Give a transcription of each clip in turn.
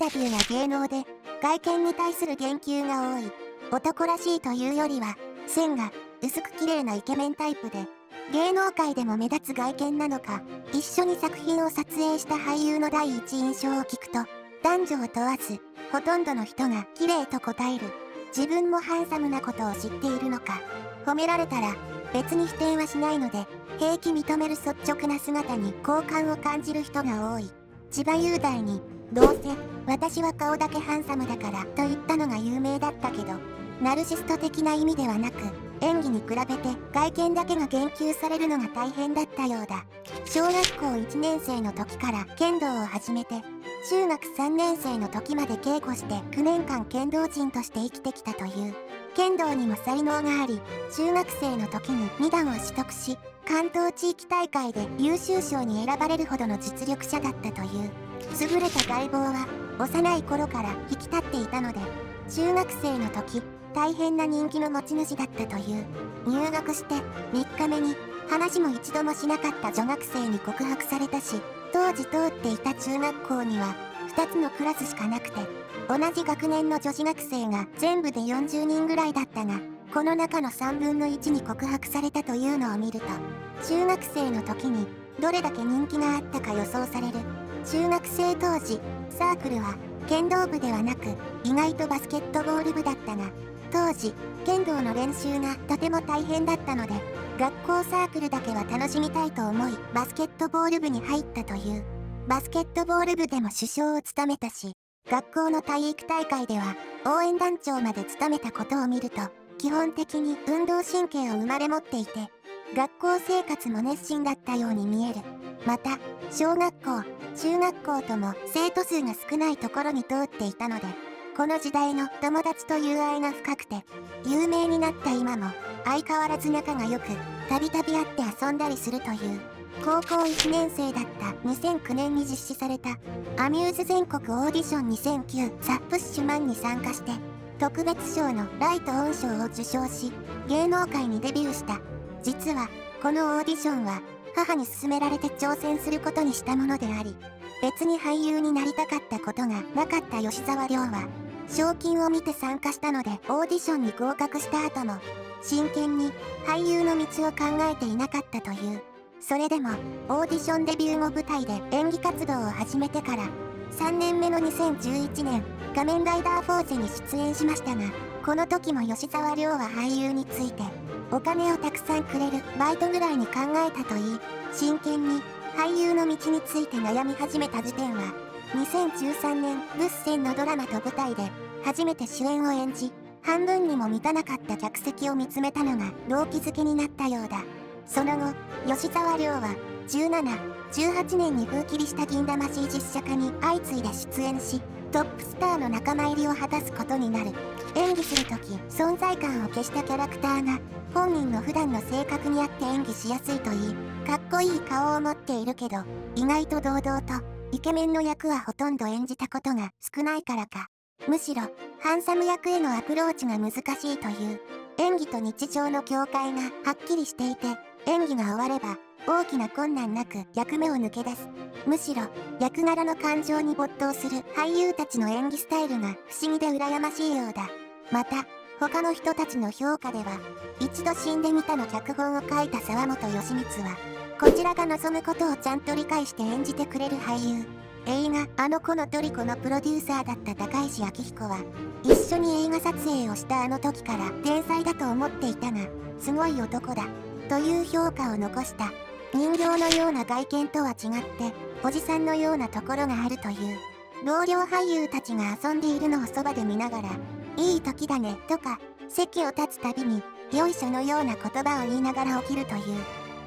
タビューや芸能で外見に対する言及が多い。男らしいというよりは線が薄く綺麗なイケメンタイプで、芸能界でも目立つ外見なのか、一緒に作品を撮影した俳優の第一印象を聞くと、男女を問わずほとんどの人が綺麗と答える。自分もハンサムなことを知っているのか、褒められたら別に否定はしないので平気認める率直な姿に好感を感じる人が多い。千葉雄大にどうせ私は顔だけハンサムだからと言ったのが有名だったけど、ナルシスト的な意味ではなく、演技に比べて外見だけが言及されるのが大変だったようだ。小学校1年生の時から剣道を始めて、中学3年生の時まで稽古して9年間剣道人として生きてきたという。剣道にも才能があり、中学生の時に2段を取得し、関東地域大会で優秀賞に選ばれるほどの実力者だったという。優れた外貌は幼い頃から引き立っていたので、中学生の時大変な人気の持ち主だったという。入学して3日目に話も一度もしなかった女学生に告白されたし、当時通っていた中学校には2つのクラスしかなくて、同じ学年の女子学生が全部で40人ぐらいだったが、この中の3分の1に告白されたというのを見ると、中学生の時にどれだけ人気があったか予想される。中学生当時、サークルは剣道部ではなく意外とバスケットボール部だったが、当時剣道の練習がとても大変だったので、学校サークルだけは楽しみたいと思いバスケットボール部に入ったという。バスケットボール部でも主将を務めたし、学校の体育大会では応援団長まで務めたことを見ると、基本的に運動神経を生まれ持っていて、学校生活も熱心だったように見える。また小学校中学校とも生徒数が少ないところに通っていたので、この時代の友達と友愛が深くて、有名になった今も相変わらず仲が良く、たびたび会って遊んだりするという。高校1年生だった2009年に実施されたアミューズ全国オーディション2009ザ・プッシュマンに参加して、特別賞のライトオン賞を受賞し、芸能界にデビューした。実はこのオーディションは母に勧められて挑戦することにしたものであり、別に俳優になりたかったことがなかった吉沢亮は、賞金を見て参加したのでオーディションに合格した後も真剣に俳優の道を考えていなかったという。それでもオーディションデビュー後舞台で演技活動を始めてから3年目の2011年仮面ライダーフォーゼに出演しましたが、この時も吉沢亮は俳優についてお金をたくさんくれるバイトぐらいに考えたといい、真剣に俳優の道について悩み始めた時点は2013年ブッセンのドラマと舞台で初めて主演を演じ、半分にも満たなかった客席を見つめたのが動機づけになったようだ。その後吉沢亮は17、18年に封切りした銀魂実写化に相次いで出演し、トップスターの仲間入りを果たすことになる。演技するとき存在感を消したキャラクターが本人の普段の性格に合って演技しやすいといい、かっこいい顔を持っているけど意外と堂々とイケメンの役はほとんど演じたことが少ないからか、むしろハンサム役へのアプローチが難しいという。演技と日常の境界がはっきりしていて、演技が終われば大きな困難なく役目を抜け出す。むしろ役柄の感情に没頭する俳優たちの演技スタイルが不思議で羨ましいようだ。また他の人たちの評価では、一度死んでみたの脚本を書いた沢本義光は、こちらが望むことをちゃんと理解して演じてくれる俳優。映画あの子のトリコのプロデューサーだった高石明彦は、一緒に映画撮影をしたあの時から天才だと思っていたが、すごい男だという評価を残した。人形のような外見とは違っておじさんのようなところがあるという。同僚俳優たちが遊んでいるのをそばで見ながら、いい時だねとか席を立つたびによいしょのような言葉を言いながら起きるという。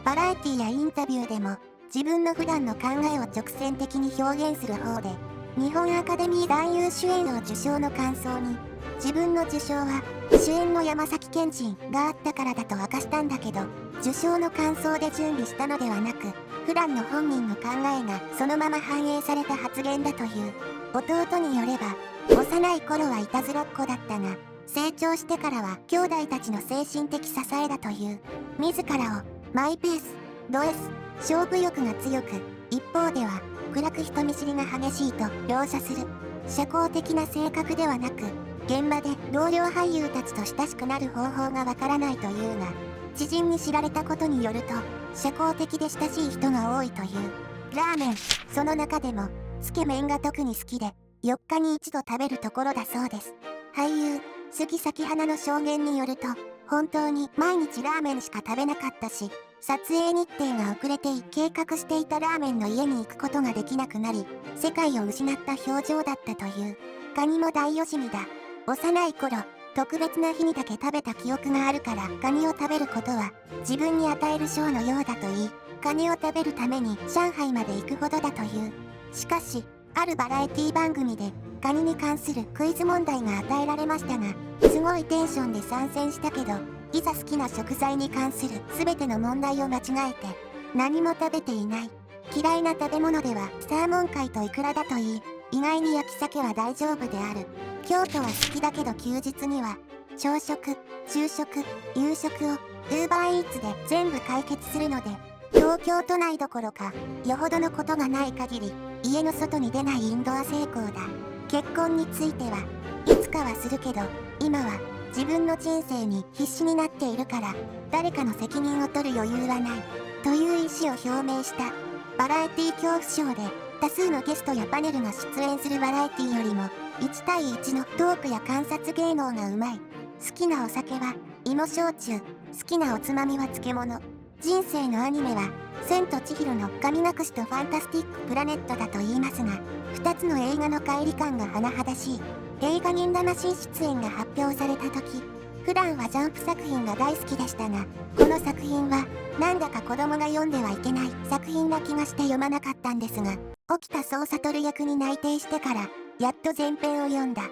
バラエティやインタビューでも自分の普段の考えを直線的に表現する方で、日本アカデミー男優主演を受賞の感想に、自分の受賞は主演の山崎賢人があったからだと明かしたんだけど、受賞の感想で準備したのではなく、普段の本人の考えがそのまま反映された発言だという。弟によれば、幼い頃はいたずらっ子だったが、成長してからは兄弟たちの精神的支えだという。自らをマイペース、ド S、勝負欲が強く、一方では暗く人見知りが激しいと描写する。社交的な性格ではなく、現場で同僚俳優たちと親しくなる方法がわからないというが、知人に知られたことによると、社交的で親しい人が多いという。ラーメン、その中でも、つけ麺が特に好きで、4日に1度食べるところだそうです。俳優、杉咲花の証言によると、本当に毎日ラーメンしか食べなかったし、撮影日程が遅れて計画していたラーメンの家に行くことができなくなり、世界を失った表情だったという。カニも大惜しみだ。幼い頃、特別な日にだけ食べた記憶があるから、カニを食べることは自分に与える賞のようだと言い、カニを食べるために上海まで行くほどだという。しかし、あるバラエティ番組でカニに関するクイズ問題が与えられましたが、すごいテンションで参戦したけど、いざ好きな食材に関する全ての問題を間違えて、何も食べていない。嫌いな食べ物ではサーモン貝とイクラだと言い、意外に焼き鮭は大丈夫である。京都は好きだけど休日には、朝食、昼食、夕食を UberEats で全部解決するので、東京都内どころか、よほどのことがない限り、家の外に出ないインドア成功だ。結婚については、いつかはするけど、今は自分の人生に必死になっているから、誰かの責任を取る余裕はない、という意思を表明した。バラエティ恐怖症で、多数のゲストやパネルが出演するバラエティよりも、1対1のトークや観察芸能がうまい。好きなお酒は、芋焼酎。好きなおつまみは漬物。人生のアニメは、千と千尋の神隠しとファンタスティックプラネットだと言いますが、2つの映画の乖離感が甚だしい。映画銀魂出演が発表された時、普段はジャンプ作品が大好きでしたが、この作品は、なんだか子供が読んではいけない作品な気がして読まなかったんですが、沖田総悟役に内定してから、やっと前編を読んだ。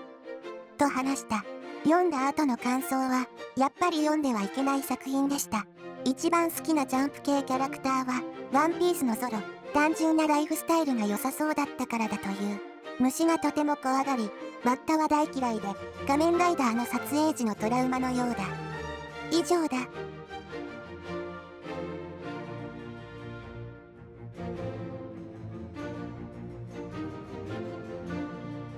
と話した。読んだ後の感想は、やっぱり読んではいけない作品でした。一番好きなジャンプ系キャラクターは、ワンピースのゾロ。単純なライフスタイルが良さそうだったからだという。虫がとても怖がり、バッタは大嫌いで、仮面ライダーの撮影時のトラウマのようだ。以上だ。